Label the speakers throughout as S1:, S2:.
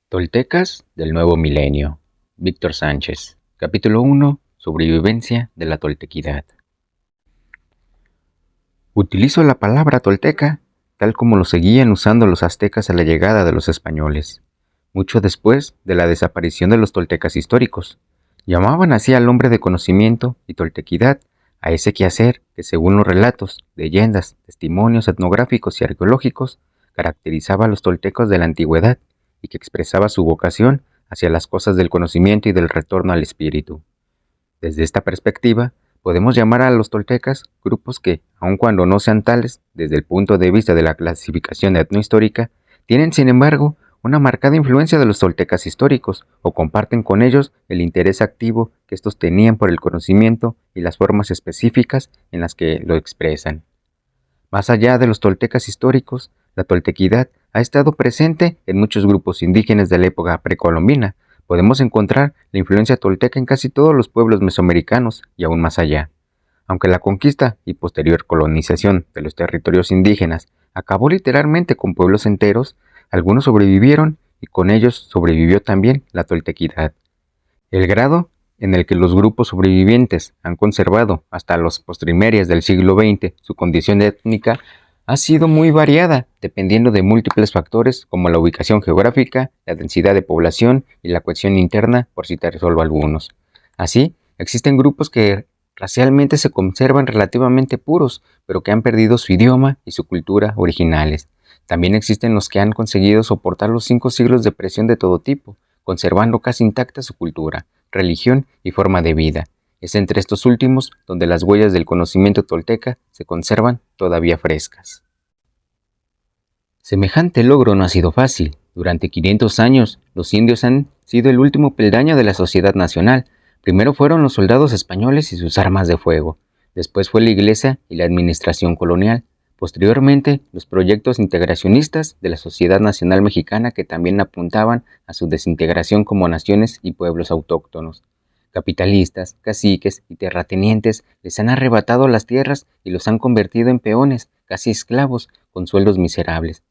S1: Toltecas del nuevo milenio. Víctor Sánchez. Capítulo 1. Sobrevivencia de la toltequidad. Utilizo la palabra tolteca tal como lo seguían usando los aztecas a la llegada de los españoles, mucho después de la desaparición de los toltecas históricos. Llamaban así al hombre de conocimiento y toltequidad a ese quehacer que, según los relatos, leyendas, testimonios etnográficos y arqueológicos, caracterizaba a los toltecos de la antigüedad y que expresaba su vocación hacia las cosas del conocimiento y del retorno al espíritu. Desde esta perspectiva, podemos llamar a los toltecas grupos que, aun cuando no sean tales desde el punto de vista de la clasificación etnohistórica, tienen sin embargo una marcada influencia de los toltecas históricos o comparten con ellos el interés activo que estos tenían por el conocimiento y las formas específicas en las que lo expresan. Más allá de los toltecas históricos, la toltequidad ha estado presente en muchos grupos indígenas de la época precolombina. Podemos encontrar la influencia tolteca en casi todos los pueblos mesoamericanos y aún más allá. Aunque la conquista y posterior colonización de los territorios indígenas acabó literalmente con pueblos enteros, algunos sobrevivieron y con ellos sobrevivió también la toltequidad. El grado en el que los grupos sobrevivientes han conservado hasta las postrimerías del siglo XX su condición étnica ha sido muy variada, dependiendo de múltiples factores como la ubicación geográfica, la densidad de población y la cohesión interna, por citar solo algunos. Así, existen grupos que racialmente se conservan relativamente puros, pero que han perdido su idioma y su cultura originales. También existen los que han conseguido soportar los 5 siglos de presión de todo tipo, conservando casi intacta su cultura, religión y forma de vida. Es entre estos últimos donde las huellas del conocimiento tolteca se conservan todavía frescas. Semejante logro no ha sido fácil. Durante 500 años, los indios han sido el último peldaño de la sociedad nacional. Primero fueron los soldados españoles y sus armas de fuego. Después fue la iglesia y la administración colonial. Posteriormente, los proyectos integracionistas de la sociedad nacional mexicana que también apuntaban a su desintegración como naciones y pueblos autóctonos. Capitalistas, caciques y terratenientes les han arrebatado las tierras y los han convertido en peones, casi esclavos, con sueldos miserables.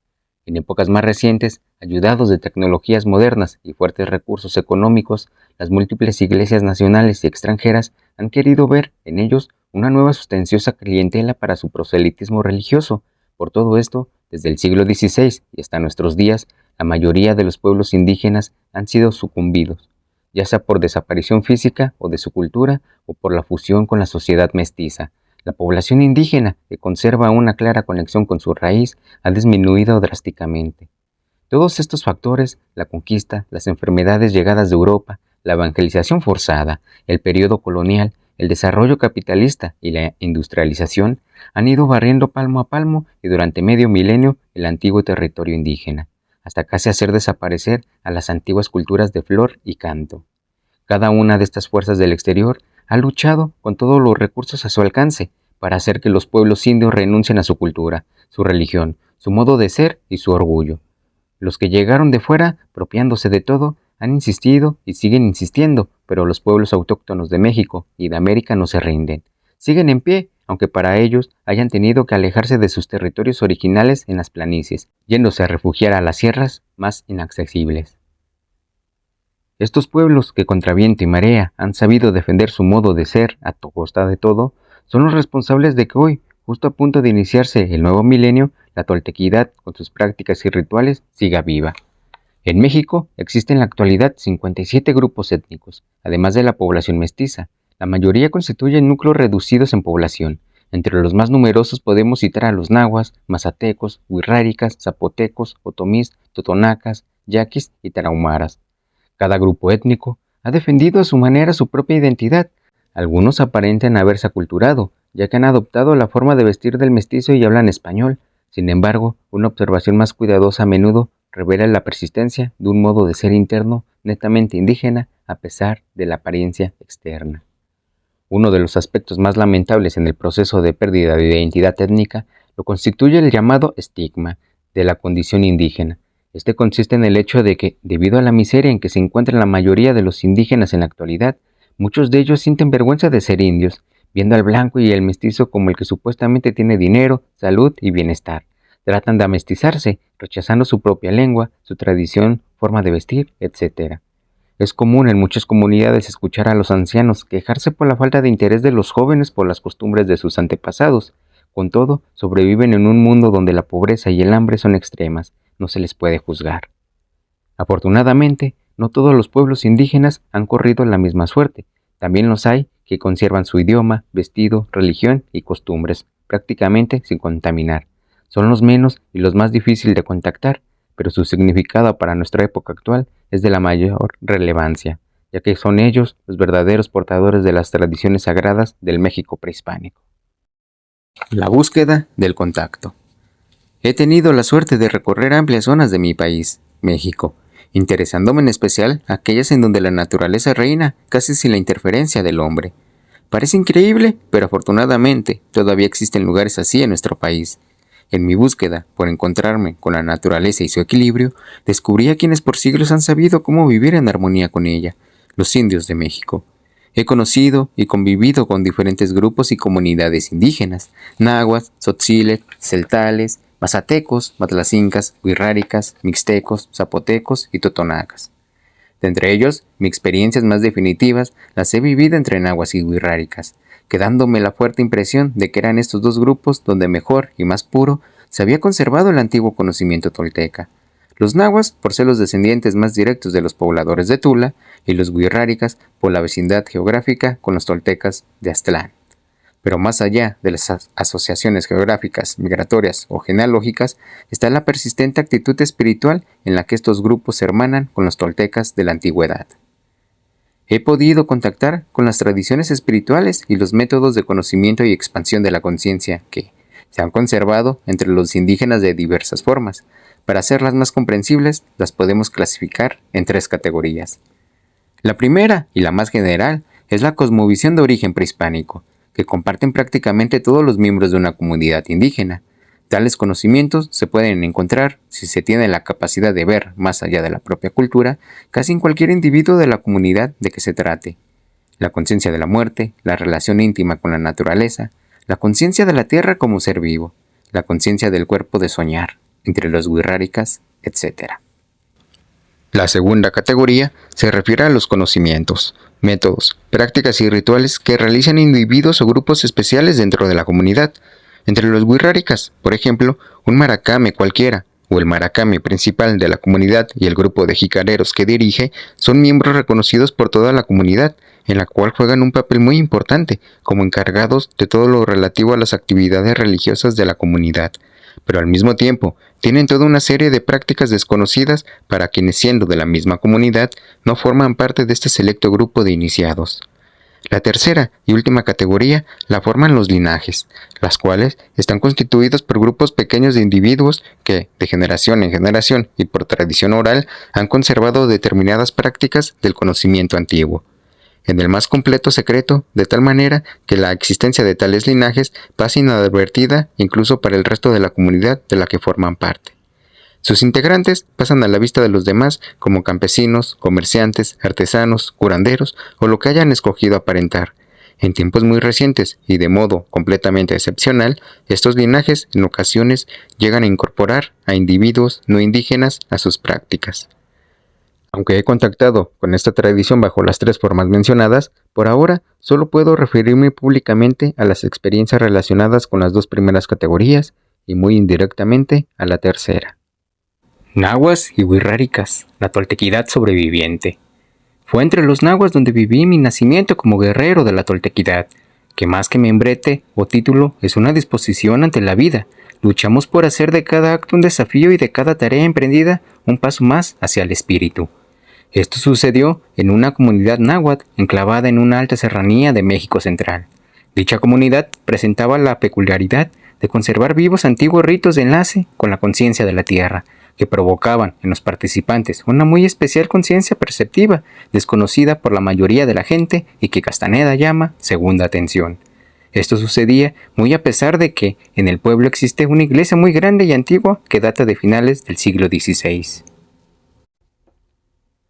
S1: En épocas más recientes, ayudados de tecnologías modernas y fuertes recursos económicos, las múltiples iglesias nacionales y extranjeras han querido ver en ellos una nueva sustanciosa clientela para su proselitismo religioso. Por todo esto, desde el siglo XVI y hasta nuestros días, la mayoría de los pueblos indígenas han sido sucumbidos, ya sea por desaparición física o de su cultura o por la fusión con la sociedad mestiza. La población indígena, que conserva una clara conexión con su raíz, ha disminuido drásticamente. Todos estos factores, la conquista, las enfermedades llegadas de Europa, la evangelización forzada, el periodo colonial, el desarrollo capitalista y la industrialización, han ido barriendo palmo a palmo y durante medio milenio el antiguo territorio indígena, hasta casi hacer desaparecer a las antiguas culturas de flor y canto. Cada una de estas fuerzas del exterior ha luchado con todos los recursos a su alcance para hacer que los pueblos indios renuncien a su cultura, su religión, su modo de ser y su orgullo. Los que llegaron de fuera, apropiándose de todo, han insistido y siguen insistiendo, pero los pueblos autóctonos de México y de América no se rinden. Siguen en pie, aunque para ellos hayan tenido que alejarse de sus territorios originales en las planicies, yéndose a refugiar a las sierras más inaccesibles. Estos pueblos que contra viento y marea han sabido defender su modo de ser a costa de todo, son los responsables de que hoy, justo a punto de iniciarse el nuevo milenio, la toltequidad, con sus prácticas y rituales, siga viva. En México existen en la actualidad 57 grupos étnicos, además de la población mestiza. La mayoría constituyen núcleos reducidos en población. Entre los más numerosos podemos citar a los nahuas, mazatecos, huirráricas, zapotecos, otomís, totonacas, yaquis y tarahumaras. Cada grupo étnico ha defendido a su manera su propia identidad. Algunos aparentan haberse aculturado, ya que han adoptado la forma de vestir del mestizo y hablan español. Sin embargo, una observación más cuidadosa a menudo revela la persistencia de un modo de ser interno netamente indígena a pesar de la apariencia externa. Uno de los aspectos más lamentables en el proceso de pérdida de identidad étnica lo constituye el llamado estigma de la condición indígena. Este consiste en el hecho de que, debido a la miseria en que se encuentra la mayoría de los indígenas en la actualidad, muchos de ellos sienten vergüenza de ser indios, viendo al blanco y el mestizo como el que supuestamente tiene dinero, salud y bienestar. tratan de amestizarse, rechazando su propia lengua, su tradición, forma de vestir, etc. Es común en muchas comunidades escuchar a los ancianos quejarse por la falta de interés de los jóvenes por las costumbres de sus antepasados. Con todo, sobreviven en un mundo donde la pobreza y el hambre son extremas, no se les puede juzgar. Afortunadamente, no todos los pueblos indígenas han corrido la misma suerte. También los hay que conservan su idioma, vestido, religión y costumbres, prácticamente sin contaminar. Son los menos y los más difíciles de contactar, pero su significado para nuestra época actual es de la mayor relevancia, ya que son ellos los verdaderos portadores de las tradiciones sagradas del México prehispánico. La búsqueda del contacto. He tenido la suerte de recorrer amplias zonas de mi país, México, interesándome en especial aquellas en donde la naturaleza reina casi sin la interferencia del hombre. Parece increíble, pero afortunadamente todavía existen lugares así en nuestro país. En mi búsqueda por encontrarme con la naturaleza y su equilibrio, descubrí a quienes por siglos han sabido cómo vivir en armonía con ella, los indios de México. He conocido y convivido con diferentes grupos y comunidades indígenas, náhuatl, tzotziles, celtales, mazatecos, matlacincas, huirráricas, mixtecos, zapotecos y totonacas. De entre ellos, mis experiencias más definitivas las he vivido entre náhuatl y huirráricas, quedándome la fuerte impresión de que eran estos dos grupos donde mejor y más puro se había conservado el antiguo conocimiento tolteca. Los náhuatl por ser los descendientes más directos de los pobladores de Tula y los huirráricas por la vecindad geográfica con los toltecas de Aztlán. Pero más allá de las asociaciones geográficas, migratorias o genealógicas, está la persistente actitud espiritual en la que estos grupos se hermanan con los toltecas de la antigüedad. He podido contactar con las tradiciones espirituales y los métodos de conocimiento y expansión de la conciencia que se han conservado entre los indígenas de diversas formas. Para hacerlas más comprensibles, las podemos clasificar en 3 categorías. La primera, y la más general, es la cosmovisión de origen prehispánico, que comparten prácticamente todos los miembros de una comunidad indígena. Tales conocimientos se pueden encontrar, si se tiene la capacidad de ver más allá de la propia cultura, casi en cualquier individuo de la comunidad de que se trate. La conciencia de la muerte, la relación íntima con la naturaleza, la conciencia de la tierra como ser vivo, la conciencia del cuerpo de soñar, entre los huirráricas, etc. La segunda categoría se refiere a los conocimientos, métodos, prácticas y rituales que realizan individuos o grupos especiales dentro de la comunidad. Entre los huirráricas, por ejemplo, un maracame cualquiera, o el maracame principal de la comunidad y el grupo de jicareros que dirige, son miembros reconocidos por toda la comunidad, en la cual juegan un papel muy importante, como encargados de todo lo relativo a las actividades religiosas de la comunidad. Pero al mismo tiempo, tienen toda una serie de prácticas desconocidas para quienes, siendo de la misma comunidad, no forman parte de este selecto grupo de iniciados. La tercera y última categoría la forman los linajes, las cuales están constituidos por grupos pequeños de individuos que, de generación en generación y por tradición oral, han conservado determinadas prácticas del conocimiento antiguo, en el más completo secreto, de tal manera que la existencia de tales linajes pasa inadvertida incluso para el resto de la comunidad de la que forman parte. Sus integrantes pasan a la vista de los demás como campesinos, comerciantes, artesanos, curanderos o lo que hayan escogido aparentar. En tiempos muy recientes y de modo completamente excepcional, estos linajes en ocasiones llegan a incorporar a individuos no indígenas a sus prácticas. Aunque he contactado con esta tradición bajo las 3 formas mencionadas, por ahora solo puedo referirme públicamente a las experiencias relacionadas con las 2 primeras categorías y muy indirectamente a la tercera. Nahuas y huirráricas, la toltequidad sobreviviente. Fue entre los nahuas donde viví mi nacimiento como guerrero de la toltequidad, que más que membrete o título es una disposición ante la vida. Luchamos por hacer de cada acto un desafío y de cada tarea emprendida un paso más hacia el espíritu. Esto sucedió en una comunidad náhuatl enclavada en una alta serranía de México Central. Dicha comunidad presentaba la peculiaridad de conservar vivos antiguos ritos de enlace con la conciencia de la tierra, que provocaban en los participantes una muy especial conciencia perceptiva, desconocida por la mayoría de la gente y que Castaneda llama segunda atención. Esto sucedía muy a pesar de que en el pueblo existe una iglesia muy grande y antigua que data de finales del siglo XVI.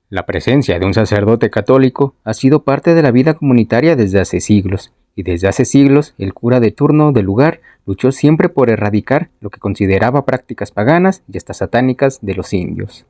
S1: La presencia de un sacerdote católico ha sido parte de la vida comunitaria desde hace siglos, y desde hace siglos el cura de turno del lugar luchó siempre por erradicar lo que consideraba prácticas paganas y hasta satánicas de los indios.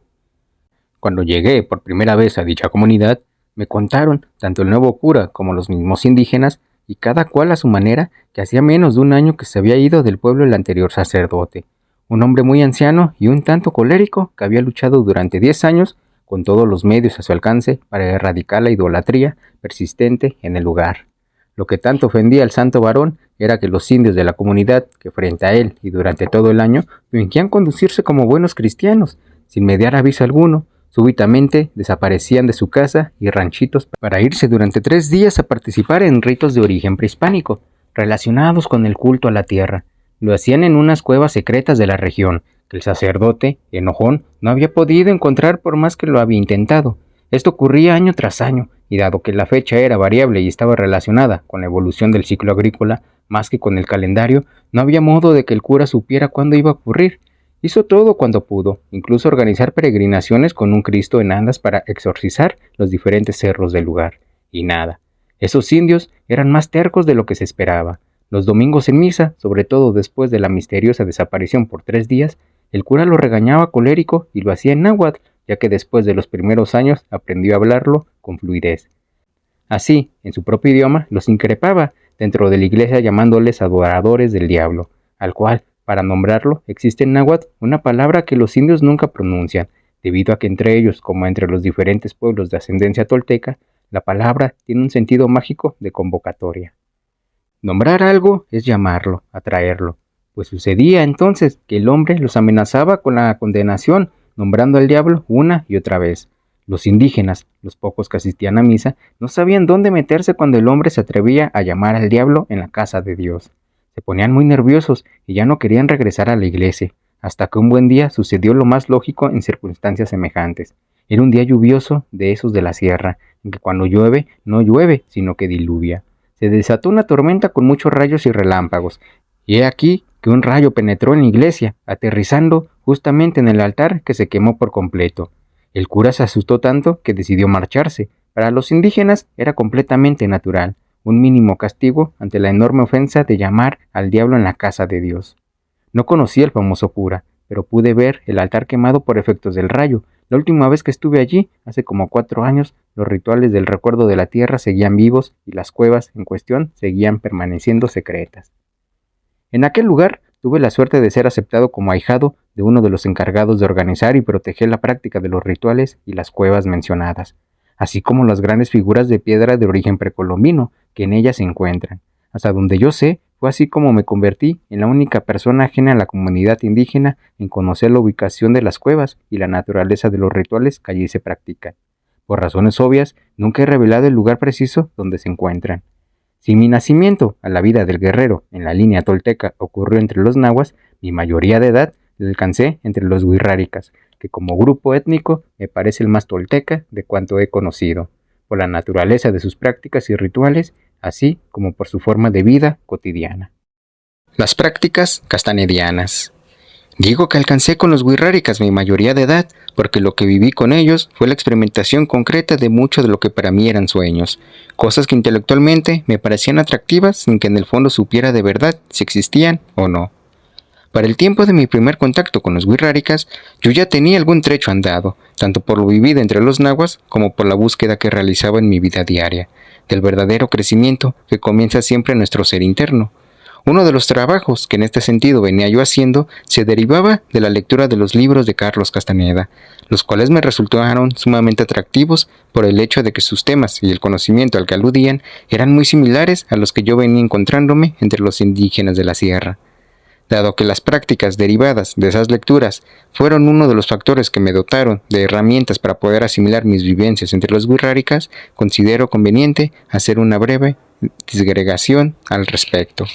S1: Cuando llegué por primera vez a dicha comunidad, me contaron, tanto el nuevo cura como los mismos indígenas, y cada cual a su manera, que hacía menos de un año que se había ido del pueblo el anterior sacerdote, un hombre muy anciano y un tanto colérico que había luchado durante 10 años con todos los medios a su alcance para erradicar la idolatría persistente en el lugar. Lo que tanto ofendía al santo varón era que los indios de la comunidad, que frente a él y durante todo el año fingían conducirse como buenos cristianos, sin mediar aviso alguno, súbitamente desaparecían de su casa y ranchitos para irse durante 3 días a participar en ritos de origen prehispánico, relacionados con el culto a la tierra. Lo hacían en unas cuevas secretas de la región, que el sacerdote, enojón, no había podido encontrar por más que lo había intentado. Esto ocurría año tras año, y dado que la fecha era variable y estaba relacionada con la evolución del ciclo agrícola, más que con el calendario, no había modo de que el cura supiera cuándo iba a ocurrir. Hizo todo cuando pudo, incluso organizar peregrinaciones con un Cristo en andas para exorcizar los diferentes cerros del lugar. Y nada. Esos indios eran más tercos de lo que se esperaba. Los domingos en misa, sobre todo después de la misteriosa desaparición por 3 días, el cura lo regañaba colérico y lo hacía en náhuatl, ya que después de los primeros años aprendió a hablarlo con fluidez. Así, en su propio idioma, los increpaba dentro de la iglesia llamándoles adoradores del diablo, al cual, para nombrarlo, existe en náhuatl una palabra que los indios nunca pronuncian, debido a que entre ellos, como entre los diferentes pueblos de ascendencia tolteca, la palabra tiene un sentido mágico de convocatoria. Nombrar algo es llamarlo, atraerlo, pues sucedía entonces que el hombre los amenazaba con la condenación, nombrando al diablo una y otra vez. Los indígenas, los pocos que asistían a misa, no sabían dónde meterse cuando el hombre se atrevía a llamar al diablo en la casa de Dios. Se ponían muy nerviosos y ya no querían regresar a la iglesia, hasta que un buen día sucedió lo más lógico en circunstancias semejantes. Era un día lluvioso de esos de la sierra, en que cuando llueve, no llueve, sino que diluvia. Se desató una tormenta con muchos rayos y relámpagos, y he aquí que un rayo penetró en la iglesia, aterrizando justamente en el altar que se quemó por completo. El cura se asustó tanto que decidió marcharse. Para los indígenas era completamente natural, un mínimo castigo ante la enorme ofensa de llamar al diablo en la casa de Dios. No conocí al famoso cura, pero pude ver el altar quemado por efectos del rayo. La última vez que estuve allí, hace como 4 años, los rituales del recuerdo de la tierra seguían vivos y las cuevas en cuestión seguían permaneciendo secretas. En aquel lugar tuve la suerte de ser aceptado como ahijado de uno de los encargados de organizar y proteger la práctica de los rituales y las cuevas mencionadas, así como las grandes figuras de piedra de origen precolombino que en ellas se encuentran. Hasta donde yo sé, fue así como me convertí en la única persona ajena a la comunidad indígena en conocer la ubicación de las cuevas y la naturaleza de los rituales que allí se practican. Por razones obvias, nunca he revelado el lugar preciso donde se encuentran. Si mi nacimiento a la vida del guerrero en la línea tolteca ocurrió entre los nahuas, mi mayoría de edad la alcancé entre los wixárikas, que como grupo étnico me parece el más tolteca de cuanto he conocido, por la naturaleza de sus prácticas y rituales, así como por su forma de vida cotidiana. Las prácticas castanedianas. Digo que alcancé con los wixárikas mi mayoría de edad, porque lo que viví con ellos fue la experimentación concreta de mucho de lo que para mí eran sueños, cosas que intelectualmente me parecían atractivas sin que en el fondo supiera de verdad si existían o no. Para el tiempo de mi primer contacto con los wixárikas, yo ya tenía algún trecho andado, tanto por lo vivido entre los nahuas como por la búsqueda que realizaba en mi vida diaria, del verdadero crecimiento que comienza siempre en nuestro ser interno. Uno de los trabajos que en este sentido venía yo haciendo se derivaba de la lectura de los libros de Carlos Castaneda, los cuales me resultaron sumamente atractivos por el hecho de que sus temas y el conocimiento al que aludían eran muy similares a los que yo venía encontrándome entre los indígenas de la sierra. Dado que las prácticas derivadas de esas lecturas fueron uno de los factores que me dotaron de herramientas para poder asimilar mis vivencias entre los wixárikas, considero conveniente hacer una breve disgregación al respecto.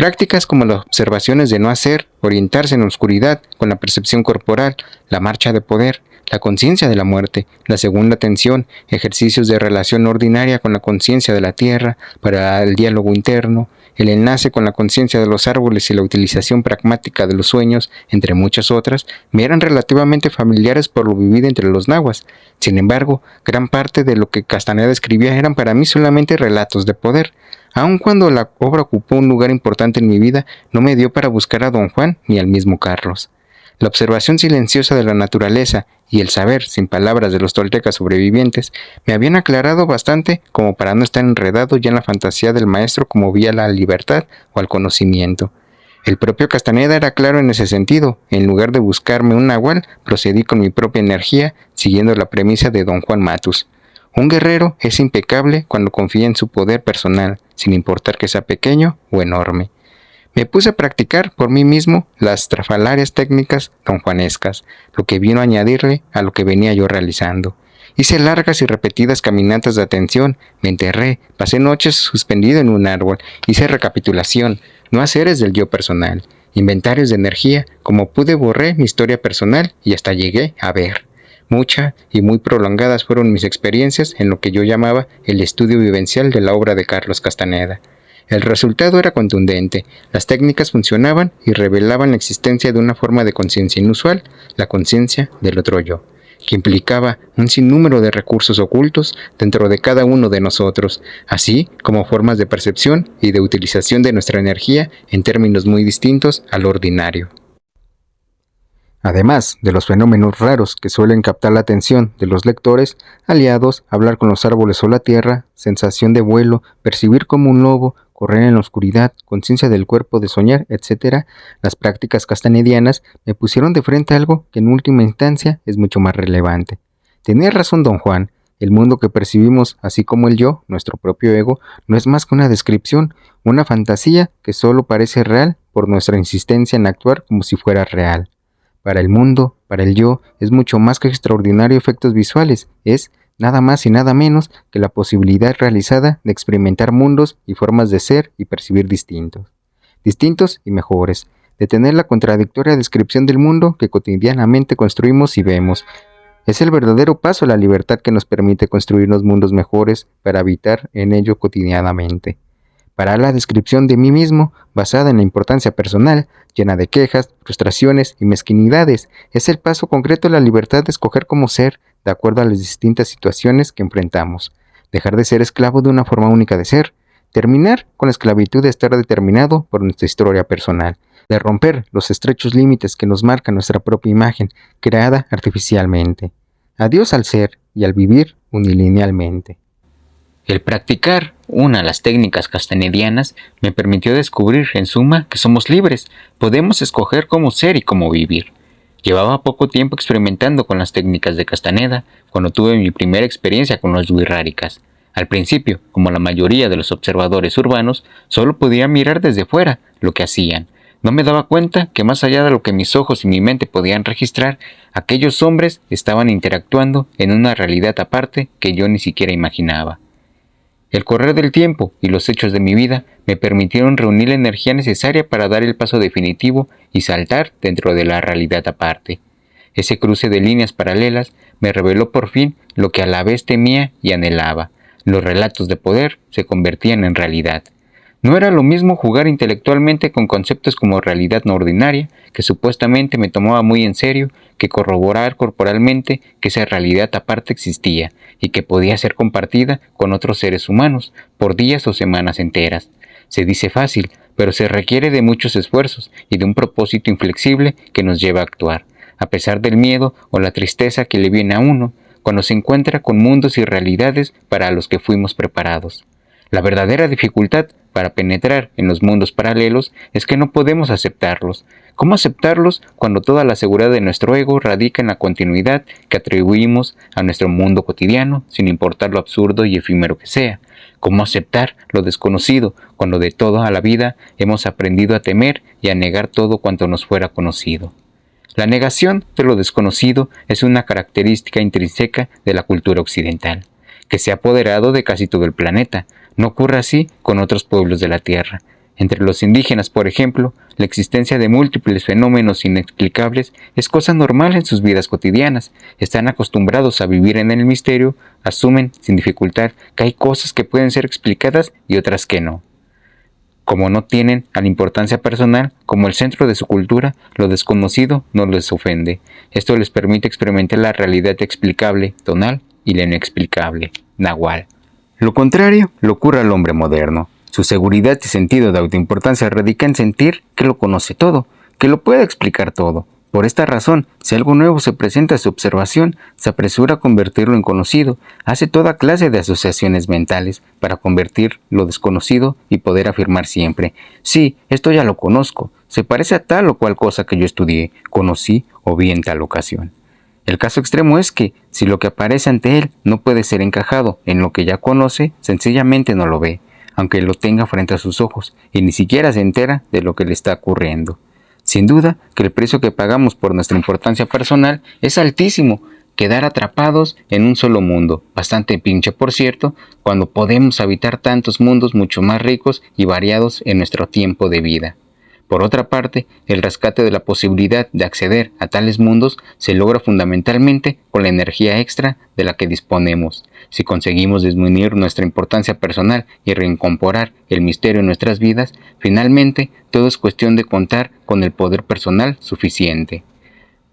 S2: Prácticas como las observaciones de no hacer, orientarse en la oscuridad con la percepción corporal, la marcha de poder, la conciencia de la muerte, la segunda atención, ejercicios de relación ordinaria con la conciencia de la tierra para el diálogo interno, el enlace con la conciencia de los árboles y la utilización pragmática de los sueños, entre muchas otras, me eran relativamente familiares por lo vivido entre los nahuas. Sin embargo, gran parte de lo que Castaneda escribía eran para mí solamente relatos de poder. Aun cuando la obra ocupó un lugar importante en mi vida, no me dio para buscar a don Juan ni al mismo Carlos. La observación silenciosa de la naturaleza y el saber, sin palabras, de los toltecas sobrevivientes, me habían aclarado bastante como para no estar enredado ya en la fantasía del maestro como vía la libertad o al conocimiento. El propio Castaneda era claro en ese sentido. En lugar de buscarme un nahual, procedí con mi propia energía, siguiendo la premisa de don Juan Matus. Un guerrero es impecable cuando confía en su poder personal, sin importar que sea pequeño o enorme. Me puse a practicar por mí mismo las estrafalarias técnicas donjuanescas, lo que vino a añadirle a lo que venía yo realizando. Hice largas y repetidas caminatas de atención, me enterré, pasé noches suspendido en un árbol, hice recapitulación, no haceres del yo personal, inventarios de energía, como pude borré mi historia personal y hasta llegué a ver. Muchas y muy prolongadas fueron mis experiencias en lo que yo llamaba el estudio vivencial de la obra de Carlos Castaneda. El resultado era contundente, las técnicas funcionaban y revelaban la existencia de una forma de conciencia inusual, la conciencia del otro yo, que implicaba un sinnúmero de recursos ocultos dentro de cada uno de nosotros, así como formas de percepción y de utilización de nuestra energía en términos muy distintos al ordinario. Además de los fenómenos raros que suelen captar la atención de los lectores, aliados, hablar con los árboles o la tierra, sensación de vuelo, percibir como un lobo, correr en la oscuridad, conciencia del cuerpo de soñar, etc., las prácticas castanedianas me pusieron de frente a algo que en última instancia es mucho más relevante. Tenía razón don Juan, el mundo que percibimos, así como el yo, nuestro propio ego, no es más que una descripción, una fantasía que solo parece real por nuestra insistencia en actuar como si fuera real. Para el mundo, para el yo, es mucho más que extraordinario efectos visuales, es nada más y nada menos que la posibilidad realizada de experimentar mundos y formas de ser y percibir distintos y mejores, de tener la contradictoria descripción del mundo que cotidianamente construimos y vemos. Es el verdadero paso a la libertad que nos permite construirnos mundos mejores para habitar en ello cotidianamente. Para la descripción de mí mismo, basada en la importancia personal, llena de quejas, frustraciones y mezquinidades, es el paso concreto a la libertad de escoger cómo ser, de acuerdo a las distintas situaciones que enfrentamos. Dejar de ser esclavo de una forma única de ser, terminar con la esclavitud de estar determinado por nuestra historia personal, de romper los estrechos límites que nos marca nuestra propia imagen, creada artificialmente. Adiós al ser y al vivir unilinealmente.
S1: El practicar una de las técnicas castanedianas me permitió descubrir, en suma, que somos libres, podemos escoger cómo ser y cómo vivir. Llevaba poco tiempo experimentando con las técnicas de Castaneda cuando tuve mi primera experiencia con los wixárikas. Al principio, como la mayoría de los observadores urbanos, solo podía mirar desde fuera lo que hacían. No me daba cuenta que más allá de lo que mis ojos y mi mente podían registrar, aquellos hombres estaban interactuando en una realidad aparte que yo ni siquiera imaginaba. El correr del tiempo y los hechos de mi vida me permitieron reunir la energía necesaria para dar el paso definitivo y saltar dentro de la realidad aparte. Ese cruce de líneas paralelas me reveló por fin lo que a la vez temía y anhelaba. Los relatos de poder se convertían en realidad. No era lo mismo jugar intelectualmente con conceptos como realidad no ordinaria, que supuestamente me tomaba muy en serio, que corroborar corporalmente que esa realidad aparte existía y que podía ser compartida con otros seres humanos por días o semanas enteras. Se dice fácil, pero se requiere de muchos esfuerzos y de un propósito inflexible que nos lleva a actuar, a pesar del miedo o la tristeza que le viene a uno cuando se encuentra con mundos y realidades para los que fuimos preparados. La verdadera dificultad para penetrar en los mundos paralelos es que no podemos aceptarlos. ¿Cómo aceptarlos cuando toda la seguridad de nuestro ego radica en la continuidad que atribuimos a nuestro mundo cotidiano, sin importar lo absurdo y efímero que sea? ¿Cómo aceptar lo desconocido cuando de toda la vida hemos aprendido a temer y a negar todo cuanto nos fuera conocido? La negación de lo desconocido es una característica intrínseca de la cultura occidental, que se ha apoderado de casi todo el planeta. No ocurre así con otros pueblos de la Tierra. Entre los indígenas, por ejemplo, la existencia de múltiples fenómenos inexplicables es cosa normal en sus vidas cotidianas. Están acostumbrados a vivir en el misterio, asumen sin dificultad que hay cosas que pueden ser explicadas y otras que no. Como no tienen a la importancia personal como el centro de su cultura, lo desconocido no les ofende. Esto les permite experimentar la realidad explicable, tonal, y la inexplicable, nahual. Lo contrario le ocurre al hombre moderno. Su seguridad y sentido de autoimportancia radica en sentir que lo conoce todo, que lo puede explicar todo. Por esta razón, si algo nuevo se presenta a su observación, se apresura a convertirlo en conocido, hace toda clase de asociaciones mentales para convertir lo desconocido y poder afirmar siempre: sí, esto ya lo conozco, se parece a tal o cual cosa que yo estudié, conocí o vi en tal ocasión. El caso extremo es que, si lo que aparece ante él no puede ser encajado en lo que ya conoce, sencillamente no lo ve, aunque lo tenga frente a sus ojos, y ni siquiera se entera de lo que le está ocurriendo. Sin duda que el precio que pagamos por nuestra importancia personal es altísimo, quedar atrapados en un solo mundo, bastante pinche por cierto, cuando podemos habitar tantos mundos mucho más ricos y variados en nuestro tiempo de vida. Por otra parte, el rescate de la posibilidad de acceder a tales mundos se logra fundamentalmente con la energía extra de la que disponemos. Si conseguimos disminuir nuestra importancia personal y reincorporar el misterio en nuestras vidas, finalmente todo es cuestión de contar con el poder personal suficiente.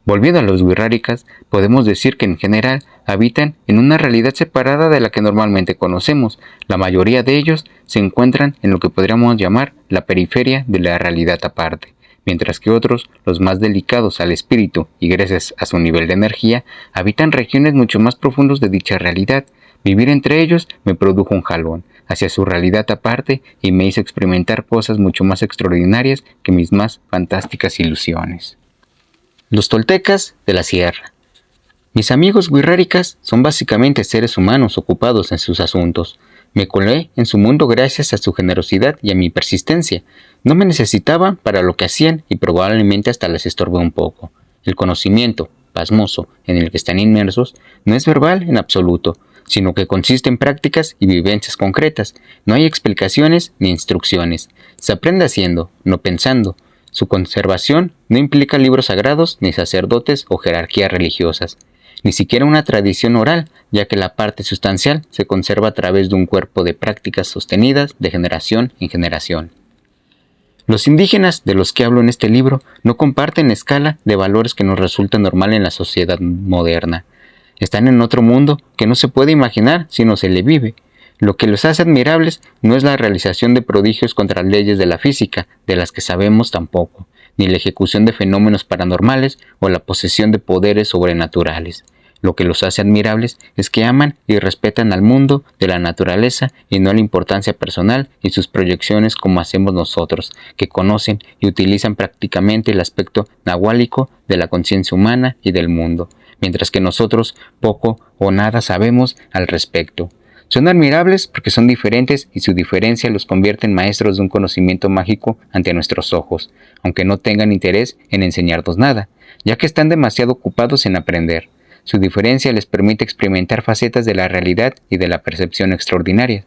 S1: Volviendo a los wixárikas, podemos decir que en general habitan en una realidad separada de la que normalmente conocemos. La mayoría de ellos se encuentran en lo que podríamos llamar la periferia de la realidad aparte, mientras que otros, los más delicados al espíritu y gracias a su nivel de energía, habitan regiones mucho más profundos de dicha realidad. Vivir entre ellos me produjo un jalón hacia su realidad aparte y me hizo experimentar cosas mucho más extraordinarias que mis más fantásticas ilusiones. Los toltecas de la sierra. Mis amigos wixárikas son básicamente seres humanos ocupados en sus asuntos. Me colé en su mundo gracias a su generosidad y a mi persistencia. No me necesitaban para lo que hacían y probablemente hasta les estorbé un poco. El conocimiento pasmoso en el que están inmersos no es verbal en absoluto, sino que consiste en prácticas y vivencias concretas. No hay explicaciones ni instrucciones. Se aprende haciendo, no pensando. Su conservación no implica libros sagrados, ni sacerdotes o jerarquías religiosas, ni siquiera una tradición oral, ya que la parte sustancial se conserva a través de un cuerpo de prácticas sostenidas de generación en generación. Los indígenas de los que hablo en este libro no comparten la escala de valores que nos resulta normal en la sociedad moderna. Están en otro mundo que no se puede imaginar si no se le vive. Lo que los hace admirables no es la realización de prodigios contra leyes de la física, de las que sabemos tan poco, ni la ejecución de fenómenos paranormales o la posesión de poderes sobrenaturales. Lo que los hace admirables es que aman y respetan al mundo de la naturaleza y no a la importancia personal y sus proyecciones como hacemos nosotros, que conocen y utilizan prácticamente el aspecto nahuálico de la conciencia humana y del mundo, mientras que nosotros poco o nada sabemos al respecto. Son admirables porque son diferentes y su diferencia los convierte en maestros de un conocimiento mágico ante nuestros ojos, aunque no tengan interés en enseñarnos nada, ya que están demasiado ocupados en aprender. Su diferencia les permite experimentar facetas de la realidad y de la percepción extraordinaria,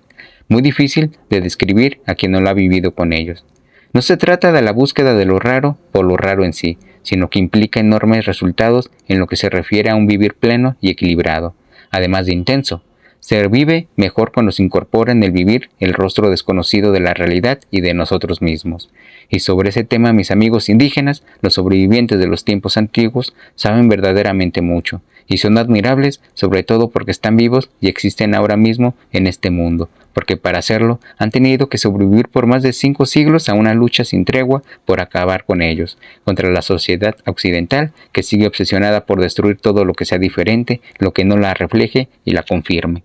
S1: muy difícil de describir a quien no lo ha vivido con ellos. No se trata de la búsqueda de lo raro por lo raro en sí, sino que implica enormes resultados en lo que se refiere a un vivir pleno y equilibrado, además de intenso. Se vive mejor cuando se incorpora en el vivir el rostro desconocido de la realidad y de nosotros mismos. Y sobre ese tema mis amigos indígenas, los sobrevivientes de los tiempos antiguos, saben verdaderamente mucho, y son admirables sobre todo porque están vivos y existen ahora mismo en este mundo, porque para hacerlo han tenido que sobrevivir por más de 5 siglos a una lucha sin tregua por acabar con ellos, contra la sociedad occidental que sigue obsesionada por destruir todo lo que sea diferente, lo que no la refleje y la confirme.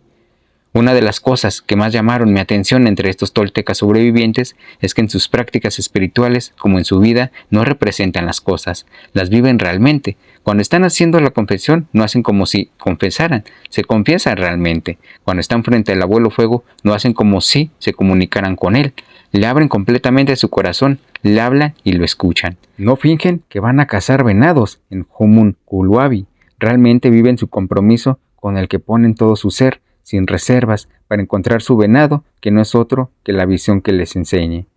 S1: Una de las cosas que más llamaron mi atención entre estos toltecas sobrevivientes es que en sus prácticas espirituales, como en su vida, no representan las cosas, las viven realmente. Cuando están haciendo la confesión, no hacen como si confesaran, se confiesan realmente. Cuando están frente al abuelo fuego, no hacen como si se comunicaran con él. Le abren completamente su corazón, le hablan y lo escuchan. No fingen que van a cazar venados en Humun Kuluabi. Realmente viven su compromiso con el que ponen todo su ser, sin reservas, para encontrar su venado, que no es otro que la visión que les enseñe.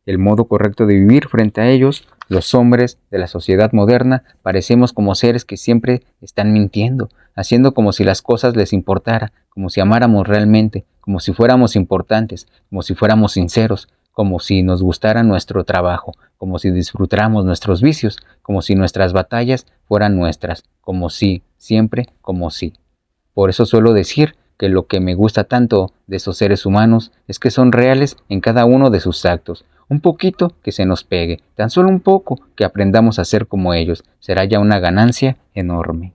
S1: el modo correcto de vivir frente a ellos, los hombres de la sociedad moderna parecemos como seres que siempre están mintiendo, haciendo como si las cosas les importara, como si amáramos realmente, como si fuéramos importantes, como si fuéramos sinceros, como si nos gustara nuestro trabajo, como si disfrutáramos nuestros vicios, como si nuestras batallas fueran nuestras, como si, siempre como si. Por eso suelo decir que lo que me gusta tanto de esos seres humanos es que son reales en cada uno de sus actos. Un poquito que se nos pegue, tan solo un poco que aprendamos a ser como ellos, será ya una ganancia enorme.